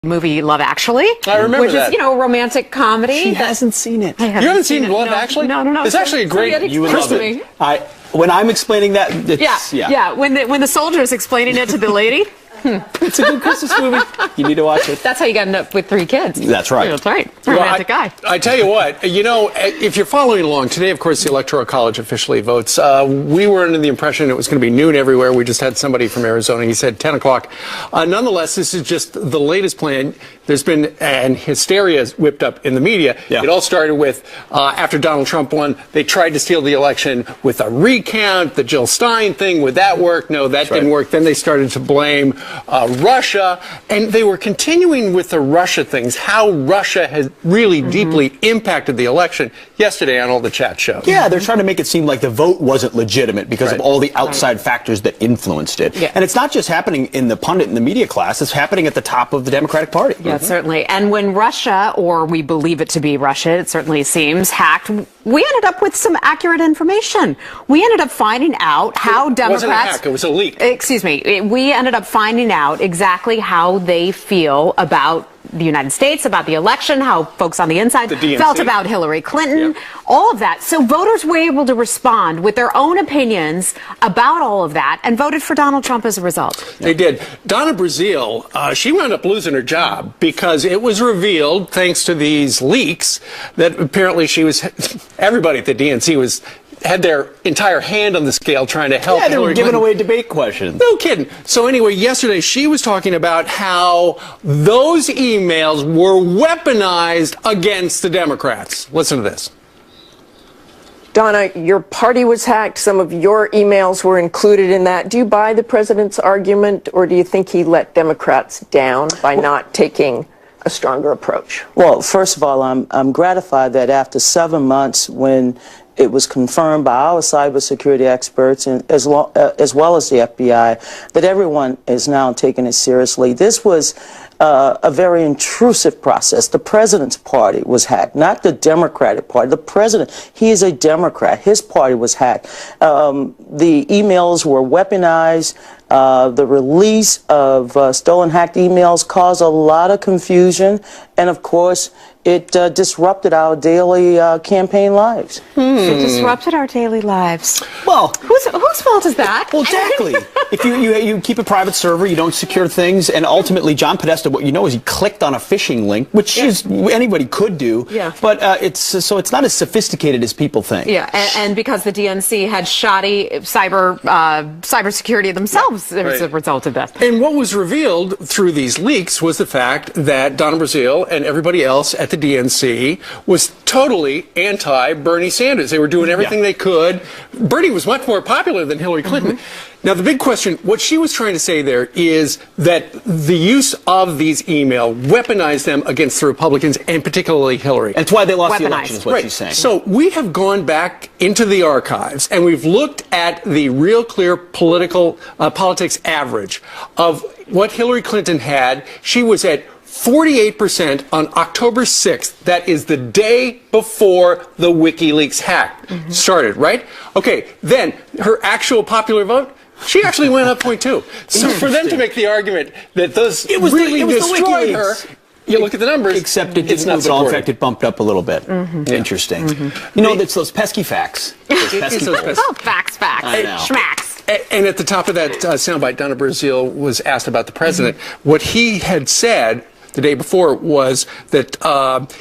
movie Love Actually. I remember which that. is, a romantic comedy. She hasn't seen it. You haven't seen Love Actually? No. It's actually a great. You would love me. it. When I'm explaining that, it's, Yeah. When the soldier is explaining it to the lady. It's a good Christmas movie. You need to watch it. That's how you got end up with 3 kids. That's right. That's right. Romantic guy. I tell you what, if you're following along, today, of course, the Electoral College officially votes. We were under the impression it was going to be noon everywhere. We just had somebody from Arizona. He said 10 o'clock. Nonetheless, this is just the latest plan. There's been an hysteria whipped up in the media. Yeah. It all started with, after Donald Trump won, they tried to steal the election with a recount, the Jill Stein thing. Would that work? No, that didn't work. Then they started to blame Russia, and they were continuing with the Russia things, how Russia has really deeply impacted the election yesterday on all the chat shows. Yeah, they're trying to make it seem like the vote wasn't legitimate because of all the outside factors that influenced it. Yeah. And it's not just happening in the pundit and the media class, it's happening at the top of the Democratic Party. Yeah, certainly. And when Russia, or we believe it to be Russia, it certainly seems, hacked, we ended up with some accurate information. We ended up finding out how Democrats... It wasn't a hack, it was a leak. Excuse me. We ended up finding out exactly how they feel about the United States, about the election, how folks on the inside felt about Hillary Clinton, all of that. So voters were able to respond with their own opinions about all of that and voted for Donald Trump as a result. They did. Donna Brazile, she wound up losing her job because it was revealed, thanks to these leaks, that apparently everybody at the DNC had their entire hand on the scale trying to help. Yeah, they were Hillary giving Clinton. away debate questions. No kidding. So anyway, yesterday she was talking about how those emails were weaponized against the Democrats. Listen to this. Donna, your party was hacked. Some of your emails were included in that. Do you buy the president's argument, or do you think he let Democrats down by not taking a stronger approach? Well, first of all, I'm gratified that after 7 months, when it was confirmed by our cybersecurity experts, and as well as the FBI, that everyone is now taking it seriously. This was a very intrusive process. The president's party was hacked, not the Democratic Party. The president, he is a Democrat. His party was hacked. The emails were weaponized. The release of stolen, hacked emails caused a lot of confusion, and of course, it disrupted our daily campaign lives. It disrupted our daily lives. Well, whose fault is that? Well, exactly. If you keep a private server, you don't secure things, and ultimately John Podesta, what you know is he clicked on a phishing link, which is anybody could do. Yeah. But it's not as sophisticated as people think. Yeah, and because the DNC had shoddy cybersecurity themselves as a result of this. And what was revealed through these leaks was the fact that Donna Brazile and everybody else at the DNC was totally anti-Bernie Sanders. They were doing everything they could. Bernie was much more popular than Hillary Clinton. Now, the big question, what she was trying to say there is that the use of these emails weaponized them against the Republicans, and particularly Hillary. That's why they lost the election, is what she's saying. So we have gone back into the archives, and we've looked at the Real Clear politics average of what Hillary Clinton had. She was at 48% on October 6th. That is the day before the WikiLeaks hack started, right? Okay, then her actual popular vote, she actually went up 0.2. So for them to make the argument that those really destroyed her, you look at the numbers. Except it didn't move at all. In fact, it bumped up a little bit. Interesting. You know, it's those pesky facts. Facts. I know. Schmacks. And at the top of that soundbite, Donna Brazile was asked about the president. What he had said the day before was that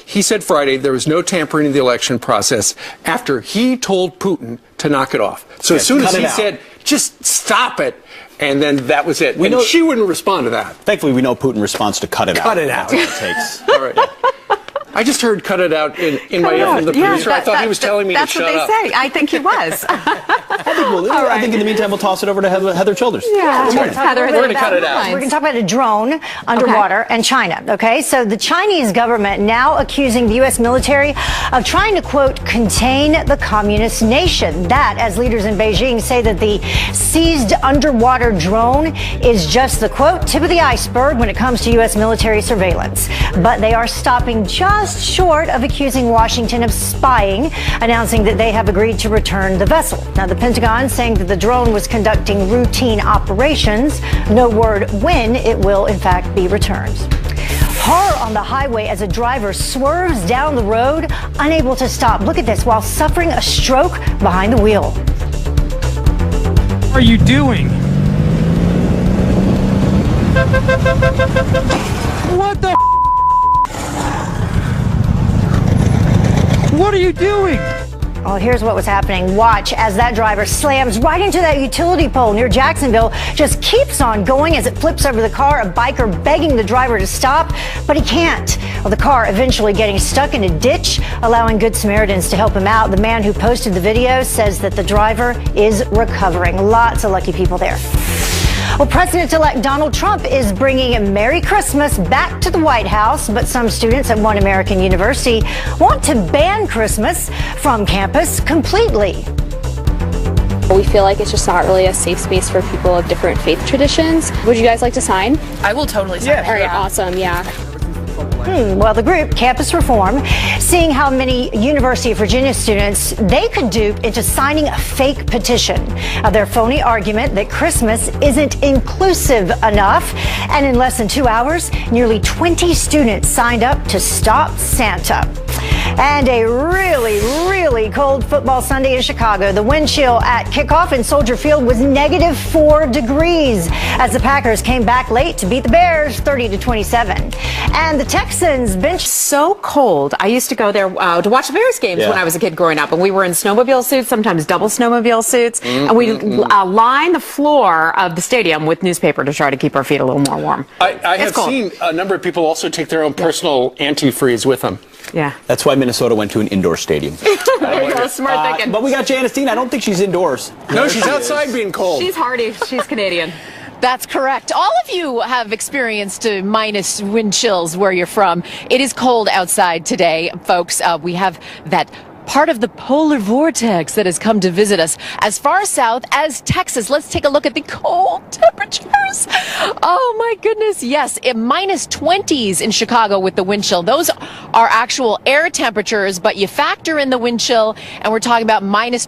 he said Friday there was no tampering in the election process after he told Putin to knock it off. So as soon as he said, just stop it, and then that was it. And she wouldn't respond to that. Thankfully, we know Putin responds to cut it out. Cut it out. That's what it takes. All right. I just heard cut it out in my ear from the producer. I thought he was telling me to shut up. That's what they say. I think he was. I think in the meantime, we'll toss it over to Heather Childers. Yeah. We're going to cut it out. We're going to talk about a drone underwater and China, okay? So the Chinese government now accusing the U.S. military of trying to, quote, contain the communist nation. That, as leaders in Beijing say that the seized underwater drone is just the, quote, tip of the iceberg when it comes to U.S. military surveillance. But they are stopping just short of accusing Washington of spying, announcing that they have agreed to return the vessel. Now, the Pentagon saying that the drone was conducting routine operations. No word when it will, in fact, be returned. on the highway as a driver swerves down the road, unable to stop. Look at this, while suffering a stroke behind the wheel. What are you doing? What the? What are you doing? Oh, here's what was happening. Watch as that driver slams right into that utility pole near Jacksonville, just keeps on going as it flips over the car, a biker begging the driver to stop, but he can't. Well, the car eventually getting stuck in a ditch, allowing Good Samaritans to help him out. The man who posted the video says that the driver is recovering. Lots of lucky people there. Well, President-elect Donald Trump is bringing Merry Christmas back to the White House, but some students at One American University want to ban Christmas from campus completely. We feel like it's just not really a safe space for people of different faith traditions. Would you guys like to sign? I will totally sign. Yeah. All right, awesome, yeah. Well, the group Campus Reform, seeing how many University of Virginia students they could dupe into signing a fake petition of their phony argument that Christmas isn't inclusive enough. And in less than 2 hours, nearly 20 students signed up to stop Santa. And a really, really cold football Sunday in Chicago. The wind chill at kickoff in Soldier Field was -4 degrees as the Packers came back late to beat the Bears 30-27. And the Texans bench. So cold. I used to go there to watch the Bears games when I was a kid growing up, and we were in snowmobile suits, sometimes double snowmobile suits, and we line the floor of the stadium with newspaper to try to keep our feet a little more warm. I have seen a number of people also take their own personal antifreeze with them. Yeah. That's why Minnesota went to an indoor stadium. There you go, smart thinking. But we got Janice Dean. I don't think she's indoors. No, she's outside being cold. She's hardy. She's Canadian. That's correct. All of you have experienced minus wind chills where you're from. It is cold outside today, folks. We have that part of the polar vortex that has come to visit us as far south as Texas. Let's take a look at the cold temperatures. Oh my goodness, yes, -20s in Chicago with the wind chill. Those are actual air temperatures, but you factor in the wind chill and we're talking about minus.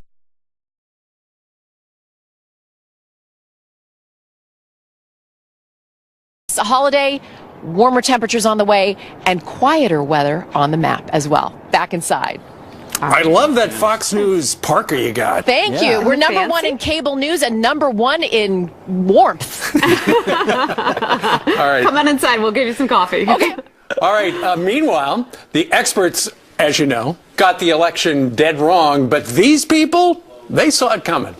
A holiday, warmer temperatures on the way, and quieter weather on the map as well. Back inside. I love that Fox News Parker you got. Thank you. We're number one in cable news and number one in warmth. All right. Come on inside. We'll give you some coffee. Okay. All right. Meanwhile, the experts, as you know, got the election dead wrong, but these people, they saw it coming.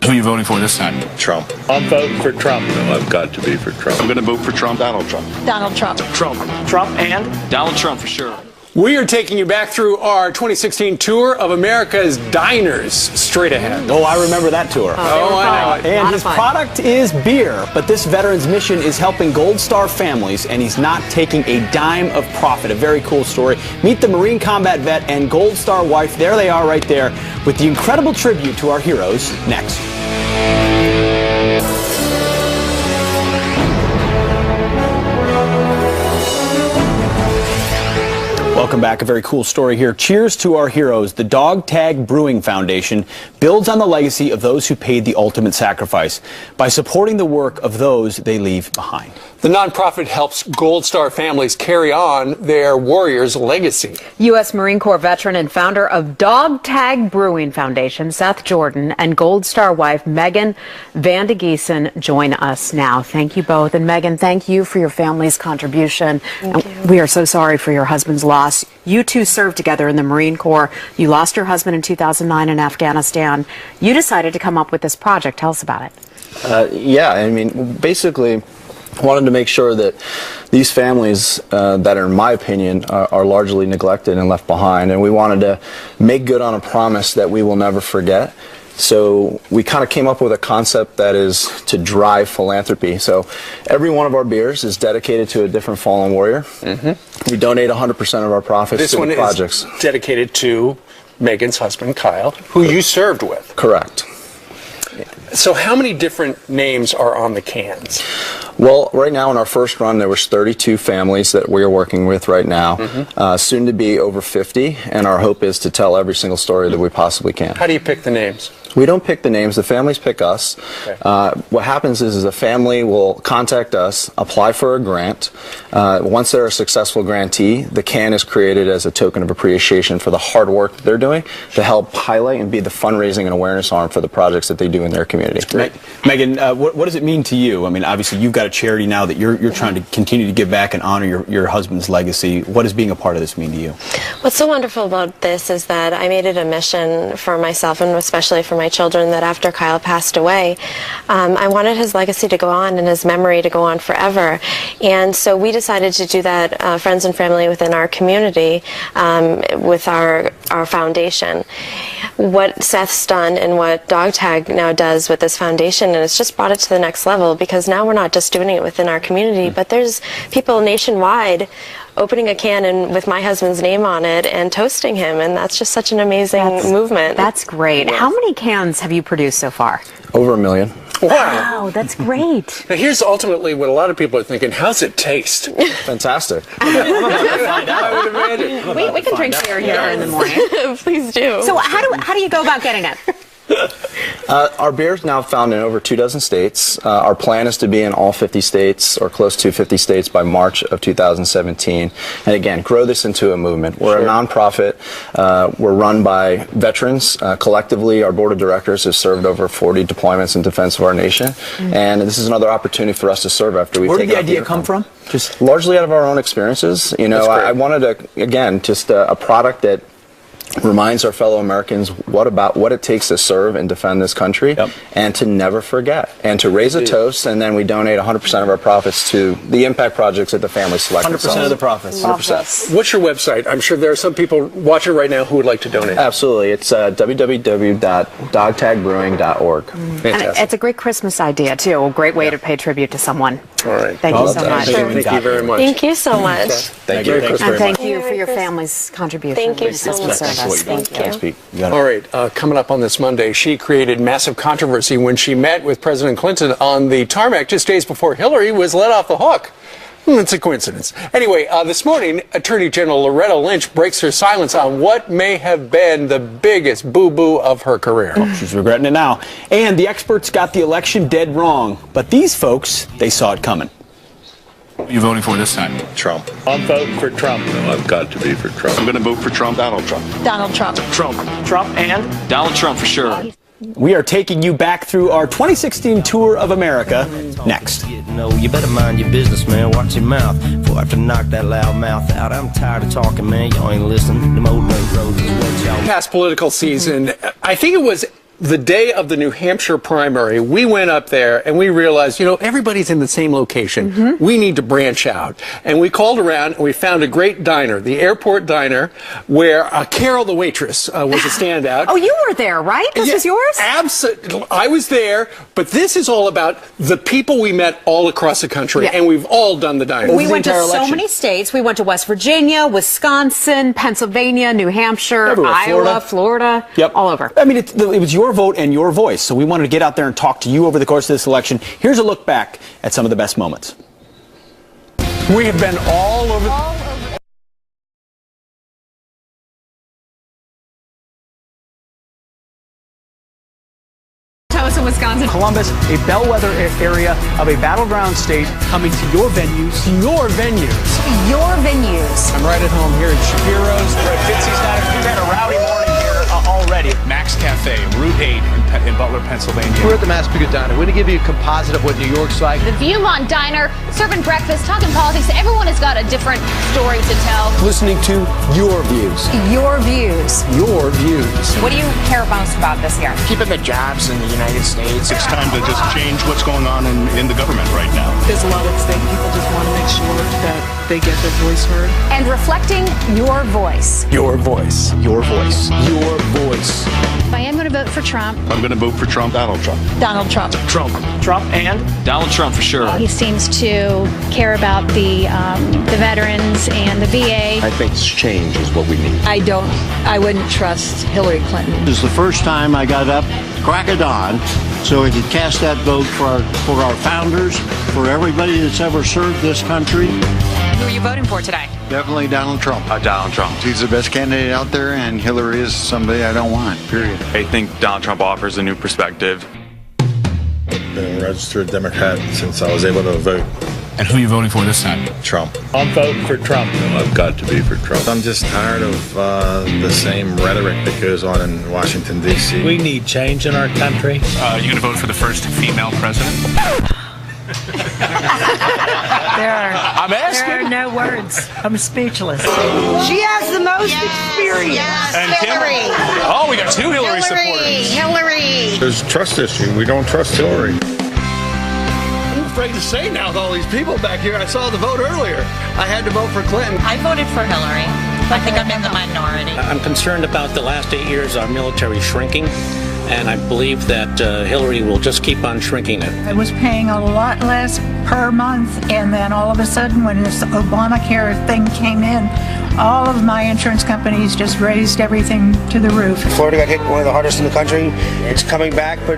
Who are you voting for this time? Trump. I'm voting for Trump. No, I've got to be for Trump. I'm going to vote for Trump. Donald Trump. Donald Trump. Trump. Trump and Donald Trump for sure. We are taking you back through our 2016 tour of America's diners. Straight ahead. Oh, I remember that tour. Oh, I know. And his product is beer, but this veteran's mission is helping Gold Star families, and he's not taking a dime of profit. A very cool story. Meet the Marine combat vet and Gold Star wife. There they are right there with the incredible tribute to our heroes next. Welcome back. A very cool story here. Cheers to our heroes. The Dog Tag Brewing Foundation builds on the legacy of those who paid the ultimate sacrifice by supporting the work of those they leave behind. The nonprofit helps Gold Star families carry on their warriors' legacy. U.S. Marine Corps veteran and founder of Dog Tag Brewing Foundation, Seth Jordan, and Gold Star wife Megan Van de Giesen join us now. Thank you both. And Megan, thank you for your family's contribution. Thank you. We are so sorry for your husband's loss. You two served together in the Marine Corps. You lost your husband in 2009 in Afghanistan. You decided to come up with this project. Tell us about it. Yeah, I mean, basically, wanted to make sure that these families that are, in my opinion, are largely neglected and left behind, and we wanted to make good on a promise that we will never forget. So we kind of came up with a concept that is to drive philanthropy. So every one of our beers is dedicated to a different fallen warrior. We donate 100% of our profits to the projects. This one is dedicated to Megan's husband, Kyle, who you served with. Correct. So how many different names are on the cans? Well, right now in our first run, there was 32 families that we are working with right now. Soon to be over 50, and our hope is to tell every single story that we possibly can. How do you pick the names? We don't pick the names. The families pick us. Okay. What happens is a family will contact us, apply for a grant. Once they're a successful grantee, the can is created as a token of appreciation for the hard work that they're doing to help highlight and be the fundraising and awareness arm for the projects that they do in their community. Megan, what does it mean to you? I mean, obviously you've got a charity now that you're trying to continue to give back and honor your husband's legacy. What does being a part of this mean to you? What's so wonderful about this is that I made it a mission for myself and especially for my children that after Kyle passed away, I wanted his legacy to go on and his memory to go on forever. And so we decided to do that, friends and family within our community, with our foundation. What Seth's done and what Dog Tag now does with this foundation, and it's just brought it to the next level, because now we're not just doing it within our community, but there's people nationwide opening a can and with my husband's name on it and toasting him, and that's just such an amazing movement. That's great. Yes. How many cans have you produced so far? Over 1 million. Wow, that's great. Now here's ultimately what a lot of people are thinking: how's it taste? Fantastic. I would imagine. We can drink beer here in the morning. Please do. So how do you go about getting it? Our beer is now found in over 24 states. Our plan is to be in all 50 states or close to 50 states by March of 2017. And again, grow this into a movement. We're a nonprofit. We're run by veterans. Collectively, our board of directors has served over 40 deployments in defense of our nation. And this is another opportunity for us to serve after we've taken. Where did the idea come from? Just largely out of our own experiences. You know, I wanted to, again, just a product that reminds our fellow Americans what it takes to serve and defend this country, and to never forget, and to raise a toast, and then we donate 100% of our profits to the impact projects that the family select. 100% of the profits. 100%. What's your website? I'm sure there are some people watching right now who would like to donate. Absolutely. It's www.dogtagbrewing.org. And it's a great Christmas idea, too. A great way to pay tribute to someone. All right. Thank you so much. Thank you very much. Thank you so much. Thank you. And thank you for your family's contribution. Thank you so much. Thank you. All right, coming up on this Monday, she created massive controversy when she met with President Clinton on the tarmac just days before Hillary was let off the hook. It's a coincidence. Anyway, this morning, Attorney General Loretta Lynch breaks her silence on what may have been the biggest boo-boo of her career. Oh, she's regretting it now. And the experts got the election dead wrong. But these folks, they saw it coming. Who are you voting for this time? Trump. I'm voting for Trump. No, I've got to be for Trump. I'm going to vote for Trump. Donald Trump. Donald Trump. Trump. Trump and Donald Trump for sure. we are taking you back through our 2016 tour of America next. No, you better mind your business, man. Watch your mouth before I have to knock that loud mouth out. I'm tired of talking, man. Y'all ain't listening. Them old dirt roads is what y'all. Past political season, I think it was the day of the New Hampshire primary, we went up there and we realized, you know, everybody's in the same location. We need to branch out. And we called around and we found a great diner, the Airport Diner, where Carol the waitress was a standout. Oh, you were there, right? This is yours? Absolutely. I was there, but this is all about the people we met all across the country, and we've all done the diner. We went to so many states. We went to West Virginia, Wisconsin, Pennsylvania, New Hampshire, everywhere. Iowa, Florida, all over. I mean, it was your vote and your voice, so we wanted to get out there and talk to you over the course of this election. Here's a look back at some of the best moments. We have been all over. In Wisconsin. Columbus, a bellwether area of a battleground state, coming to your venues. Your venues. I'm right at home here at Shapiro's. We're at Fitzy's Diner. We've had a rowdy morning here already. Max Cafe, Route 8 in Butler, Pennsylvania. We're at the Massapequa Diner. We're going to give you a composite of what New York's like. The Viewmont Diner, serving breakfast, talking politics. Everyone has got a different story to tell. Listening to your views. Your views. Your views. What do you care most about this year? Keeping the jobs in the United States. It's time to just change what's going on in the government right now. There's a lot at stake. People just want to make sure that they get their voice heard. And reflecting your voice. Your voice. Your voice. Your voice. I am going to vote for Trump. I'm going to vote for Trump. Donald Trump. Donald Trump. Trump. Trump and Donald Trump for sure. He seems to care about the veterans and the VA. I think change is what we need. I wouldn't trust Hillary Clinton. This is the first time I got up crack of dawn so I could cast that vote for our founders, for everybody that's ever served this country. Who are you voting for today? Definitely Donald Trump. Donald Trump. He's the best candidate out there, and Hillary is somebody I don't want, period. I think Donald Trump offers a new perspective. I've been a registered Democrat since I was able to vote. And who are you voting for this time? Trump. I'm voting for Trump. I've got to be for Trump. I'm just tired of the same rhetoric that goes on in Washington, D.C. We need change in our country. You going to vote for the first female president? I'm asking. There are no words. I'm speechless. She has the most experience. And Hillary. Oh, we got two Hillary supporters. Hillary. There's a trust issue. We don't trust Hillary. I'm afraid to say now with all these people back here. I saw the vote earlier. I had to vote for Clinton. I voted for Hillary. I think I'm in the minority. I'm concerned about the last 8 years our military shrinking, and I believe that Hillary will just keep on shrinking it. I was paying a lot less per month, and then all of a sudden when this Obamacare thing came in, all of my insurance companies just raised everything to the roof. Florida got hit one of the hardest in the country. It's coming back, but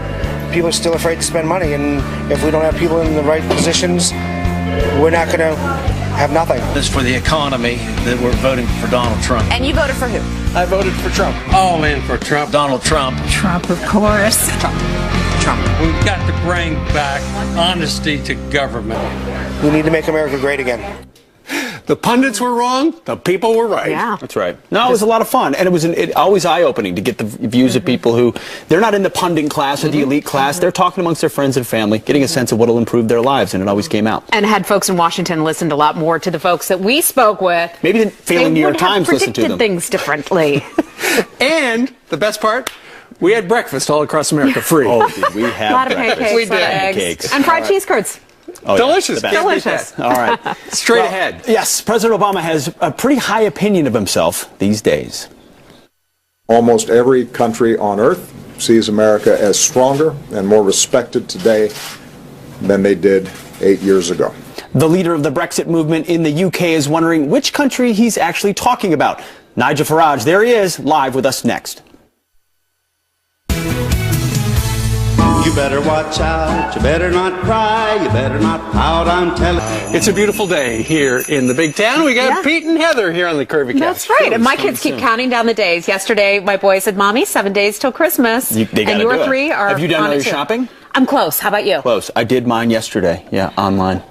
people are still afraid to spend money, and if we don't have people in the right positions, we're not going to have nothing. It's for the economy that we're voting for Donald Trump. And you voted for who? I voted for Trump. All in for Trump. Donald Trump. Trump, of course. Trump. We've got to bring back honesty to government. We need to make America great again. The pundits were wrong. The people were right. Yeah. That's right. No, it was a lot of fun. And it was always eye-opening to get the views of people who, they're not in the pundit class or the elite class. They're talking amongst their friends and family, getting a sense of what will improve their lives. And it always came out. And had folks in Washington listened a lot more to the folks that we spoke with. Maybe the failing New York Times listened to them. Things differently. And the best part, we had breakfast all across America free. Oh, did we have a lot of breakfast? pancakes, We did. a lot of eggs, Pancakes. and fried cheese curds. Oh, delicious. Yeah, Delicious. All right. Straight ahead. Yes, President Obama has a pretty high opinion of himself these days. Almost every country on earth sees America as stronger and more respected today than they did 8 years ago. The leader of the Brexit movement in the UK is wondering which country he's actually talking about. Nigel Farage, there he is, live with us next. You better watch out, you better not cry, you better not pout, I'm telling you. It's a beautiful day here in the big town. We got Pete and Heather here on the Curvy Couch. That's right. And my kids keep counting down the days. Yesterday, my boy said, "Mommy, 7 days till Christmas." They and gotta your do it. 3 are Have you done on all it your too. shopping? I'm close. How about you? Close. I did mine yesterday. Yeah, online.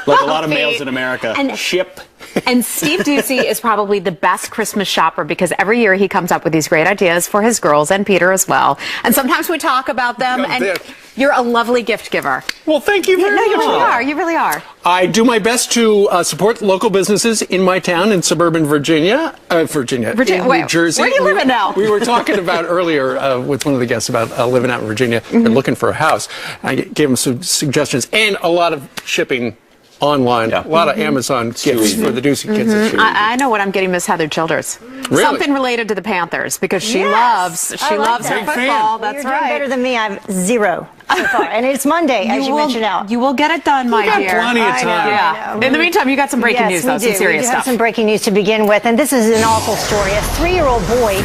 Like a lot of males in America. And ship. And Steve Ducey is probably the best Christmas shopper because every year he comes up with these great ideas for his girls and Peter as well. And sometimes we talk about them, and you're a lovely gift giver. Well, thank you very much. No, you really are. You really are. I do my best to support local businesses in my town in suburban Virginia, in New Jersey. Where do you live now? We were talking about earlier with one of the guests about living out in Virginia and looking for a house. I gave them some suggestions and a lot of shipping online. A lot of Amazon gifts for the Ducey kids. I know what I'm getting Miss Heather Childers. Really? Something related to the Panthers because she loves her football. That's You're right. doing better than me. I have 0 so far. And it's Monday, as you mentioned out. You will get it done, my dear. You got plenty of time. Yeah. In the meantime, you got some breaking news, though. Some serious we do stuff. have some breaking news to begin with. And this is an awful story. A 3-year-old boy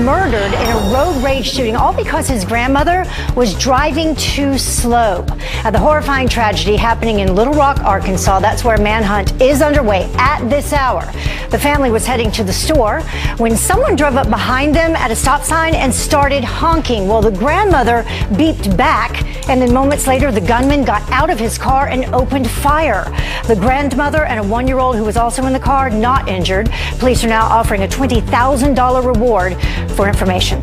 murdered in a road rage shooting, all because his grandmother was driving too slow. The horrifying tragedy happening in Little Rock, Arkansas. That's where a manhunt is underway at this hour. The family was heading to the store when someone drove up behind them at a stop sign and started honking. Well, the grandmother beeped back, and then moments later, the gunman got out of his car and opened fire. The grandmother and a 1-year-old who was also in the car not injured. Police are now offering a $20,000 reward for information.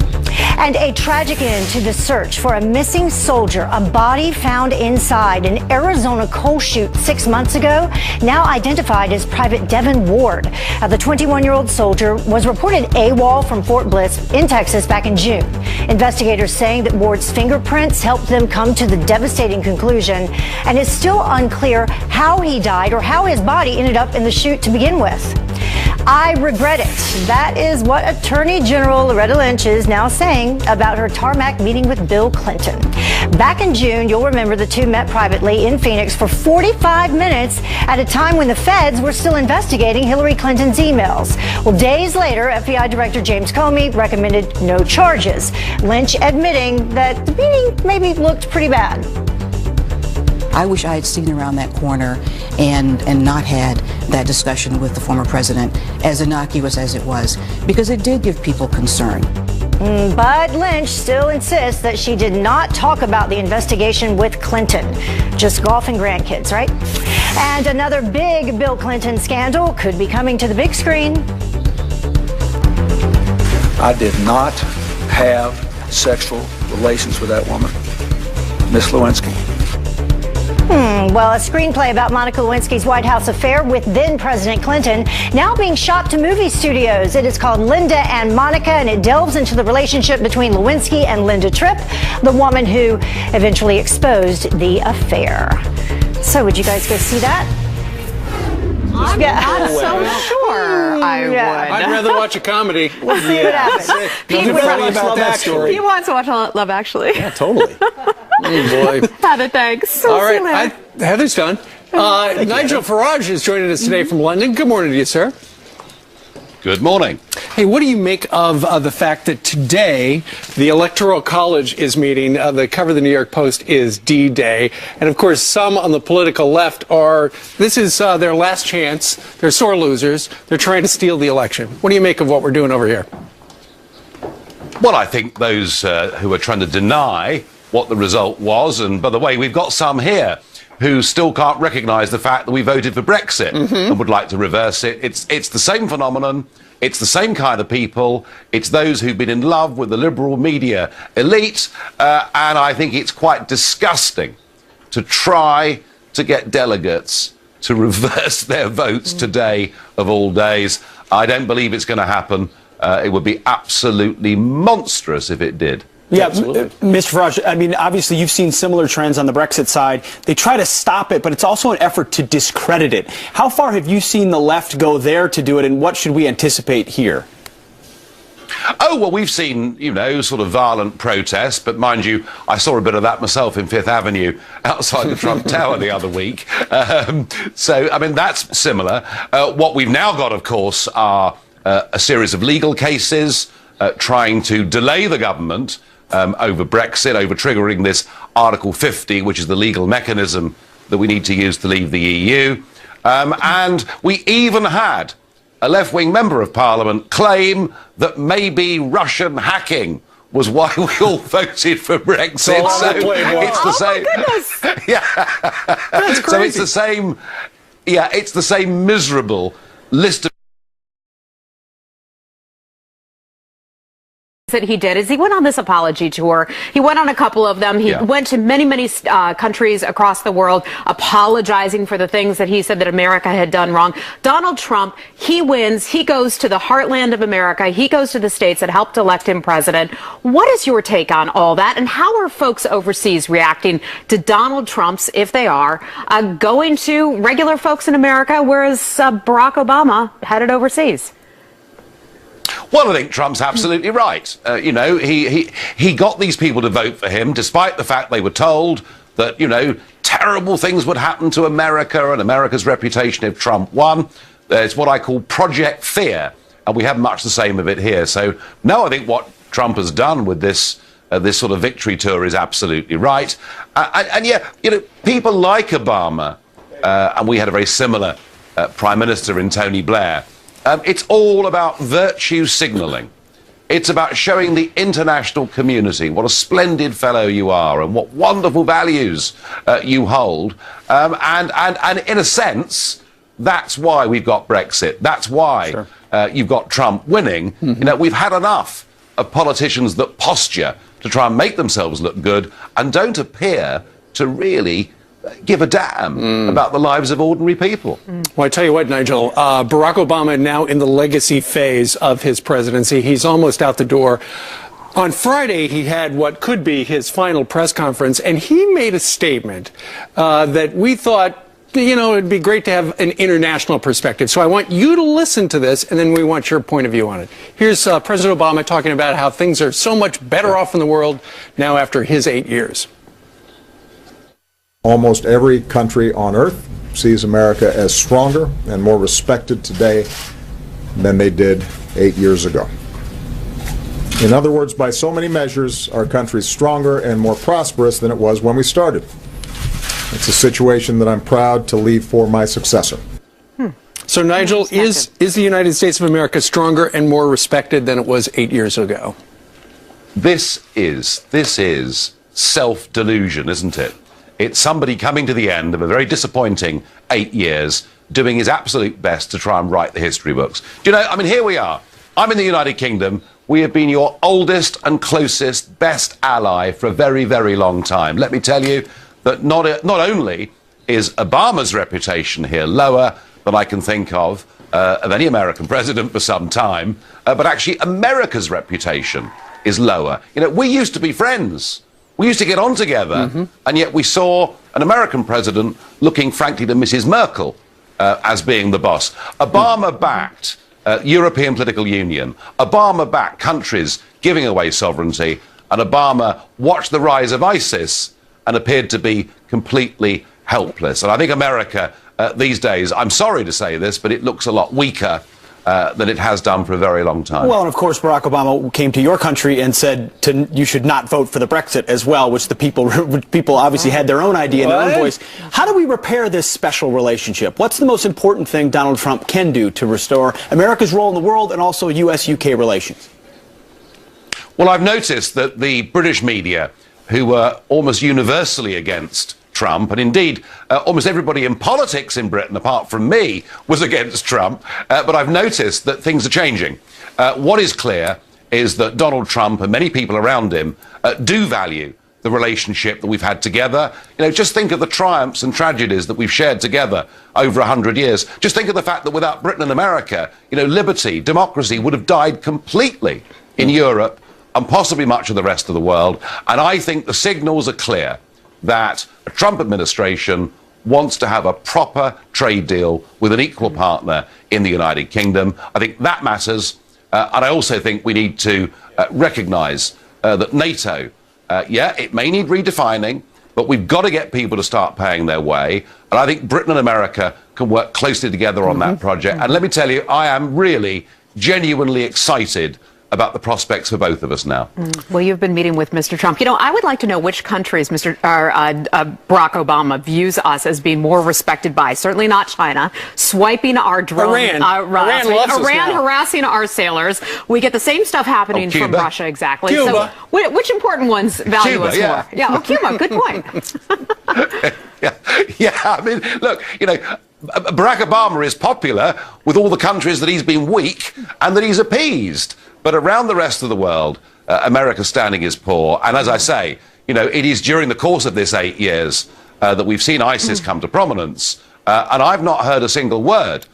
And a tragic end to the search for a missing soldier, a body found inside an Arizona coal chute 6 months ago, now identified as Private Devin Ward. The 21-year-old soldier was reported AWOL from Fort Bliss in Texas back in June. Investigators saying that Ward's fingerprints helped them come to the devastating conclusion, and it's still unclear how he died or how his body ended up in the chute to begin with. I regret it. That is what Attorney General Loretta Lynch is now saying about her tarmac meeting with Bill Clinton. Back in June, you'll remember the two met privately in Phoenix for 45 minutes at a time when the feds were still investigating Hillary Clinton's emails. Well, days later, FBI Director James Comey recommended no charges. Lynch admitting that the meeting maybe looked pretty bad. I wish I had seen around that corner and not had that discussion with the former president, as innocuous as it was, because it did give people concern. But Lynch still insists that she did not talk about the investigation with Clinton. Just golf and grandkids, right? And another big Bill Clinton scandal could be coming to the big screen. I did not have sexual relations with that woman, Miss Lewinsky. Well, a screenplay about Monica Lewinsky's White House affair with then-President Clinton now being shot to movie studios. It is called Linda and Monica, and it delves into the relationship between Lewinsky and Linda Tripp, the woman who eventually exposed the affair. So would you guys go see that? I'm not so sure I would. I'd rather watch a comedy. We'll see what happens. Nothing funny about that story. He wants to watch Love Actually. Yeah, totally. Oh, boy. Heather, thanks. All right. Heather's done. Nigel Farage is joining us today from London. Good morning to you, sir. Good morning. Hey, what do you make of the fact that today the Electoral College is meeting? The cover of the New York Post is D-Day. And, of course, some on the political left this is their last chance. They're sore losers. They're trying to steal the election. What do you make of what we're doing over here? Well, I think those who are trying to deny what the result was, and by the way, we've got some here who still can't recognise the fact that we voted for Brexit and would like to reverse it. It's the same phenomenon. It's the same kind of people. It's those who've been in love with the liberal media elite. And I think it's quite disgusting to try to get delegates to reverse their votes today of all days. I don't believe it's going to happen. It would be absolutely monstrous if it did. Yeah, Mr. Farage, I mean, obviously you've seen similar trends on the Brexit side. They try to stop it, but it's also an effort to discredit it. How far have you seen the left go there to do it, and what should we anticipate here? Oh, well, we've seen, sort of violent protests, but mind you, I saw a bit of that myself in Fifth Avenue outside the Trump Tower the other week. So, I mean, that's similar. What we've now got, of course, are a series of legal cases trying to delay the government over Brexit, over triggering this Article 50, which is the legal mechanism that we need to use to leave the EU. And we even had a left-wing member of Parliament claim that maybe Russian hacking was why we all voted for Brexit. So it's the same. Oh, my goodness. Yeah. That's crazy. So it's the same. Yeah, it's the same miserable list of that he did is he went on this apology tour. He went on a couple of them. He went to many countries across the world apologizing for the things that he said that America had done wrong. Donald Trump, he wins. He goes to the heartland of America. He goes to the states that helped elect him president. What is your take on all that? And how are folks overseas reacting to Donald Trump's, if they are, going to regular folks in America, whereas Barack Obama headed overseas? Well, I think Trump's absolutely right. He got these people to vote for him, despite the fact they were told that, terrible things would happen to America and America's reputation if Trump won. It's what I call Project Fear, and we have much the same of it here. So, no, I think what Trump has done with this sort of victory tour is absolutely right. People like Obama, and we had a very similar Prime Minister in Tony Blair. It's all about virtue signalling. It's about showing the international community what a splendid fellow you are and what wonderful values you hold. And in a sense, that's why we've got Brexit. That's why you've got Trump winning. We've had enough of politicians that posture to try and make themselves look good and don't appear to really give a damn about the lives of ordinary people. Well, I tell you what, Nigel, Barack Obama now in the legacy phase of his presidency. He's almost out the door. On Friday, he had what could be his final press conference, and he made a statement that we thought, it'd be great to have an international perspective. So I want you to listen to this, and then we want your point of view on it. Here's President Obama talking about how things are so much better off in the world now after his 8 years. Almost every country on earth sees America as stronger and more respected today than they did 8 years ago. In other words, by so many measures, our country is stronger and more prosperous than it was when we started. It's a situation that I'm proud to leave for my successor. So, Nigel, is the United States of America stronger and more respected than it was 8 years ago? This is self-delusion, isn't it? It's somebody coming to the end of a very disappointing 8 years, doing his absolute best to try and write the history books. Do you know, I mean, here we are. I'm in the United Kingdom. We have been your oldest and closest, best ally for a very, very long time. Let me tell you that not only is Obama's reputation here lower than I can think of any American president for some time, but actually America's reputation is lower. You know, we used to be friends. We used to get on together, and yet we saw an American president looking, frankly, to Mrs. Merkel as being the boss. Obama backed European political union. Obama backed countries giving away sovereignty, and Obama watched the rise of ISIS and appeared to be completely helpless. And I think America these days, I'm sorry to say this, but it looks a lot weaker than it has done for a very long time. Well, and of course, Barack Obama came to your country and said you should not vote for the Brexit as well, which the people obviously had their own idea and their own voice. How do we repair this special relationship? What's the most important thing Donald Trump can do to restore America's role in the world and also U.S.-UK relations? Well, I've noticed that the British media, who were almost universally against Trump, and indeed almost everybody in politics in Britain, apart from me, was against Trump. But I've noticed that things are changing. What is clear is that Donald Trump and many people around him do value the relationship that we've had together. You know, just think of the triumphs and tragedies that we've shared together over 100 years. Just think of the fact that without Britain and America, you know, liberty, democracy would have died completely in Europe and possibly much of the rest of the world. And I think the signals are clear that a Trump administration wants to have a proper trade deal with an equal partner in the United Kingdom. I think that matters. And I also think we need to recognise that NATO, it may need redefining, but we've got to get people to start paying their way. And I think Britain and America can work closely together on that project. And let me tell you, I am really genuinely excited about the prospects for both of us now. Well, you've been meeting with Mr. Trump. You know, I would like to know which countries Barack Obama views us as being more respected by. Certainly not China, swiping our drones. Iran harassing our sailors. We get the same stuff happening from Russia, exactly. Cuba. So, which important ones value us more? Yeah, Cuba, good point. I mean, look, you know, Barack Obama is popular with all the countries that he's been weak and that he's appeased. But around the rest of the world, America's standing is poor. And as I say, you know, it is during the course of this 8 years that we've seen ISIS come to prominence. And I've not heard a single word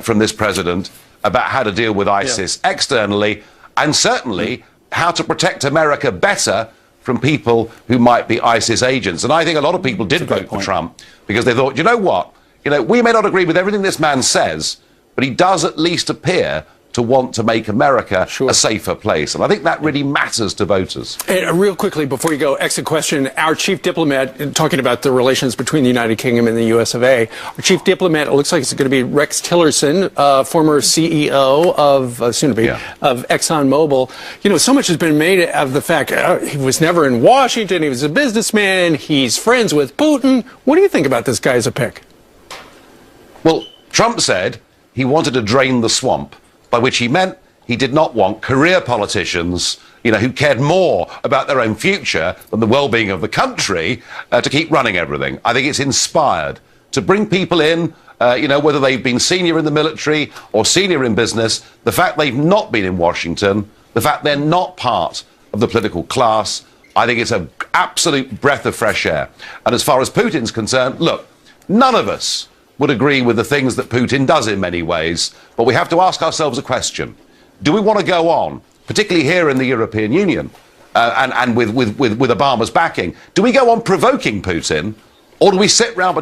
from this president about how to deal with ISIS externally, and certainly how to protect America better from people who might be ISIS agents. And I think a lot of people did vote for Trump because they thought, you know what? You know, we may not agree with everything this man says, but he does at least appear to want to make America a safer place. And I think that really matters to voters. And real quickly, before you go, exit question. Our chief diplomat, talking about the relations between the United Kingdom and the US of A, our chief diplomat, it looks like it's going to be Rex Tillerson, former CEO of, soon-to-be, of ExxonMobil. You know, so much has been made of the fact he was never in Washington, he was a businessman, he's friends with Putin. What do you think about this guy as a pick? Well, Trump said he wanted to drain the swamp, by which he meant he did not want career politicians, you know, who cared more about their own future than the well-being of the country, to keep running everything. I think it's inspired to bring people in, you know, whether they've been senior in the military or senior in business, the fact they've not been in Washington, the fact they're not part of the political class, I think it's an absolute breath of fresh air. And as far as Putin's concerned, look, none of us would agree with the things that Putin does in many ways, but we have to ask ourselves a question. Do we want to go on, particularly here in the European Union, and with Obama's backing, do we go on provoking Putin, or do we sit round